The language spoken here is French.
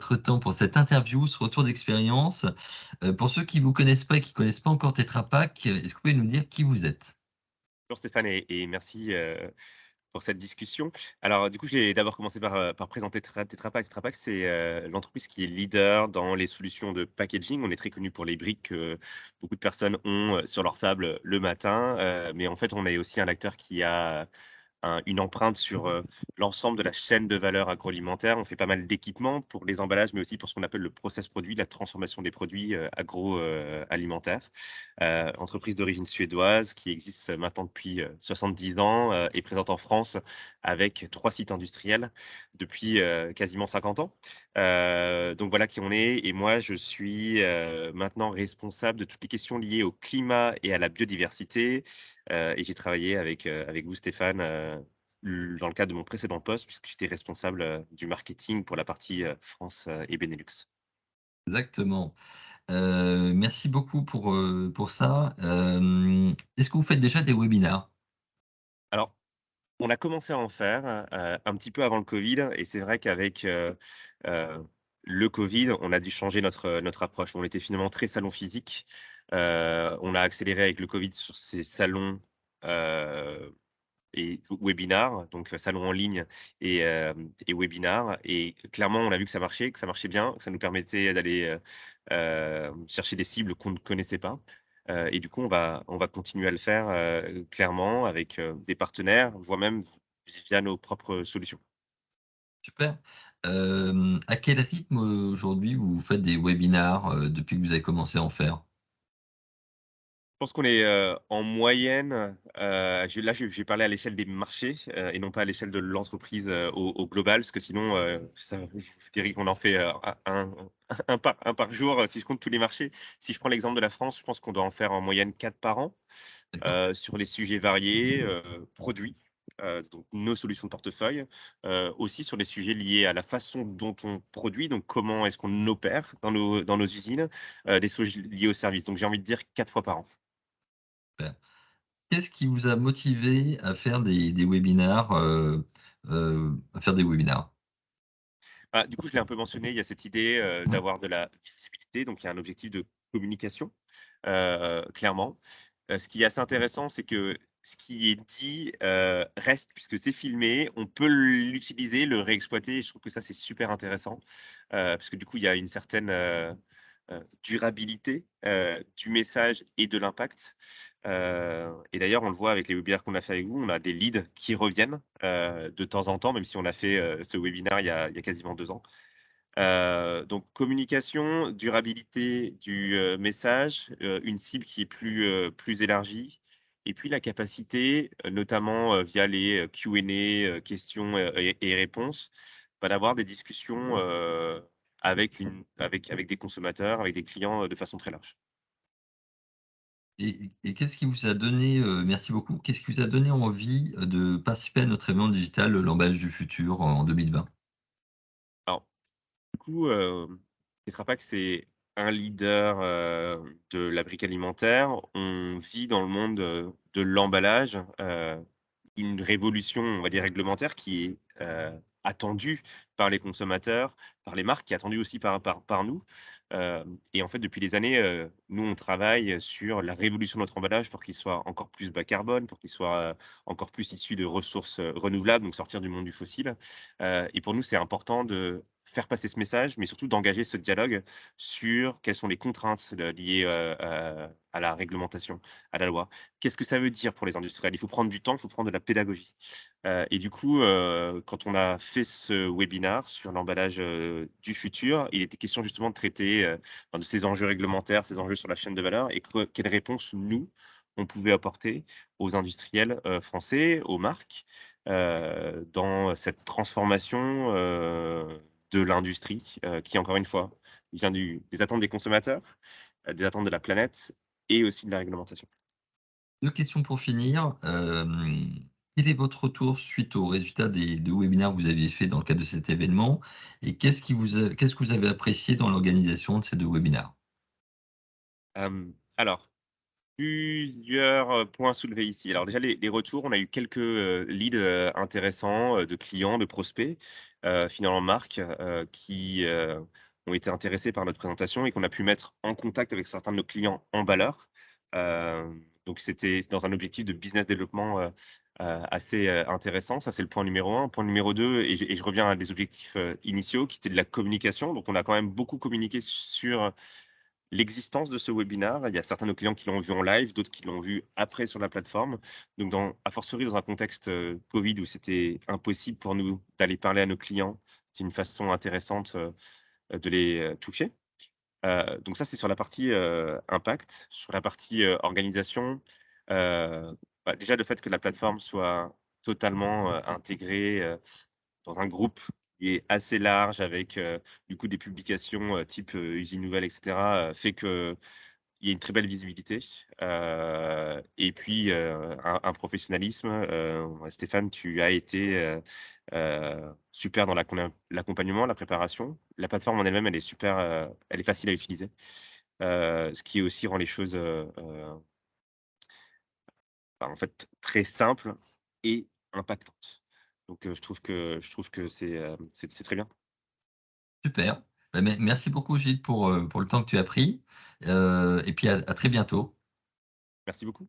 votre temps pour cette interview, ce retour d'expérience. Pour ceux qui ne vous connaissent pas et qui ne connaissent pas encore Tetra Pak, est-ce que vous pouvez nous dire qui vous êtes? Bonjour Stéphane et merci, pour cette discussion. Alors du coup, je vais d'abord commencer par présenter Tetra Pak. Tetra Pak, c'est, l'entreprise qui est leader dans les solutions de packaging. On est très connu pour les briques que beaucoup de personnes ont, sur leur table, le matin, mais en fait, on est aussi un acteur qui a une empreinte sur, l'ensemble de la chaîne de valeur agroalimentaire. On fait pas mal d'équipements pour les emballages, mais aussi pour ce qu'on appelle le process produit, la transformation des produits, alimentaires. Entreprise d'origine suédoise qui existe maintenant depuis, 70 ans, et présente en France avec 3 sites industriels depuis, quasiment 50 ans. Donc voilà qui on est et moi je suis, maintenant responsable de toutes les questions liées au climat et à la biodiversité, et j'ai travaillé avec vous Stéphane, dans le cadre de mon précédent poste puisque j'étais responsable, du marketing pour la partie, France, et Benelux. Exactement. Merci beaucoup pour ça. Est-ce que vous faites déjà des webinars? Alors, on a commencé à en faire, un petit peu avant le Covid et c'est vrai qu'avec, heu, le Covid, on a dû changer notre approche. On était finalement très salon physique. On a accéléré avec le Covid sur ces salons, heu et webinars, donc salon en ligne et webinars et clairement, on a vu que ça marchait bien, que ça nous permettait d'aller, chercher des cibles qu'on ne connaissait pas, et du coup, on va continuer à le faire, clairement avec, des partenaires, voire même via nos propres solutions. Super. À quel rythme, aujourd'hui vous faites des webinars, depuis que vous avez commencé à en faire? Je pense qu'on est, en moyenne, je vais parler à l'échelle des marchés, et non pas à l'échelle de l'entreprise, au global, parce que sinon, ça je vous dirais qu'on en fait, un par jour, si je compte tous les marchés. Si je prends l'exemple de la France, je pense qu'on doit en faire en moyenne 4 par an, D'accord. sur les sujets variés, produits, donc nos solutions de portefeuille, aussi sur les sujets liés à la façon dont on produit, donc comment est-ce qu'on opère dans nos usines, des sujets liés au service. Donc j'ai envie de dire 4 fois par an. Super. Qu'est-ce qui vous a motivé à faire des webinars, à faire des webinars? Ah, du coup, je l'ai un peu mentionné, il y a cette idée, d'avoir de la visibilité, donc il y a un objectif de communication, clairement. Ce qui est assez intéressant, c'est que ce qui est dit, reste puisque c'est filmé, on peut l'utiliser, le réexploiter et je trouve que ça, c'est super intéressant, parce que du coup, il y a une certaine, durabilité, du message et de l'impact, et d'ailleurs, on le voit avec les webinaires qu'on a fait avec vous, on a des leads qui reviennent, de temps en temps, même si on a fait, ce webinaire il y a quasiment 2 ans. Donc communication, durabilité du, message, une cible qui est plus élargie et puis la capacité, notamment, via les, Q&A, questions, et réponses, bah, d'avoir des discussions, avec des consommateurs, avec des clients, de façon très large. Et qu'est-ce qui vous a donné, merci beaucoup. Qu'est-ce qui vous a donné envie, de participer à notre événement digital, l'emballage du futur en 2020? Alors du coup, Tetra Pak, c'est un leader, de la brique alimentaire. On vit dans le monde, de l'emballage, une révolution, on va dire réglementaire qui est, attendue par les consommateurs, par les marques, qui est attendue aussi par nous. Et en fait, depuis des années, nous, on travaille sur la révolution de notre emballage pour qu'il soit encore plus bas carbone, pour qu'il soit, encore plus issu de ressources, renouvelables, donc sortir du monde du fossile. Et pour nous, c'est important de faire passer ce message, mais surtout d'engager ce dialogue sur quelles sont les contraintes, liées, à la réglementation, à la loi. Qu'est-ce que ça veut dire pour les industriels? Il faut prendre du temps, il faut prendre de la pédagogie. Et du coup, quand on a fait ce webinar sur l'emballage, du futur, il était question justement de traiter, ben, de ces enjeux réglementaires, ces enjeux sur la chaîne de valeur et quelles réponses nous, on pouvait apporter aux industriels, français, aux marques, dans cette transformation, de l'industrie, qui encore une fois vient des attentes des consommateurs, des attentes de la planète et aussi de la réglementation. 2 questions pour finir. Quel est votre retour suite aux résultats des 2 webinaires que vous aviez fait dans le cadre de cet événement? Et qu'est-ce que vous avez apprécié dans l'organisation de ces 2 webinaires? Alors Plusieurs, points soulevés ici. Alors déjà les retours, on a eu quelques, leads, intéressants, de clients, de prospects, finalement marques, qui, ont été intéressés par notre présentation et qu'on a pu mettre en contact avec certains de nos clients emballeurs. Donc c'était dans un objectif de business développement, assez, intéressant. Ça, c'est le point numéro un. Point numéro 2, et je reviens à des objectifs, initiaux qui étaient de la communication. Donc on a quand même beaucoup communiqué sur l'existence de ce webinaire. Il y a certains de nos clients qui l'ont vu en live, d'autres qui l'ont vu après sur la plateforme. Donc a fortiori dans un contexte, Covid où c'était impossible pour nous d'aller parler à nos clients, c'est une façon intéressante, de les, toucher. Donc ça, c'est sur la partie, impact. Sur la partie, organisation, déjà le fait que la plateforme soit totalement, intégrée, dans un groupe qui est assez large avec, du coup des publications, type, Usine Nouvelle et cetera, fait qu'il y a une très belle visibilité, et puis, un professionnalisme. Stéphane, tu as été, super dans l'accompagnement, la préparation. La plateforme en elle-même, elle est super, elle est facile à utiliser, ce qui aussi rend les choses, bah, en fait, très simples et impactantes. Donc, je trouve que c'est très bien. Super. Bah, merci beaucoup Gilles pour le temps que tu as pris, et puis à très bientôt. Merci beaucoup.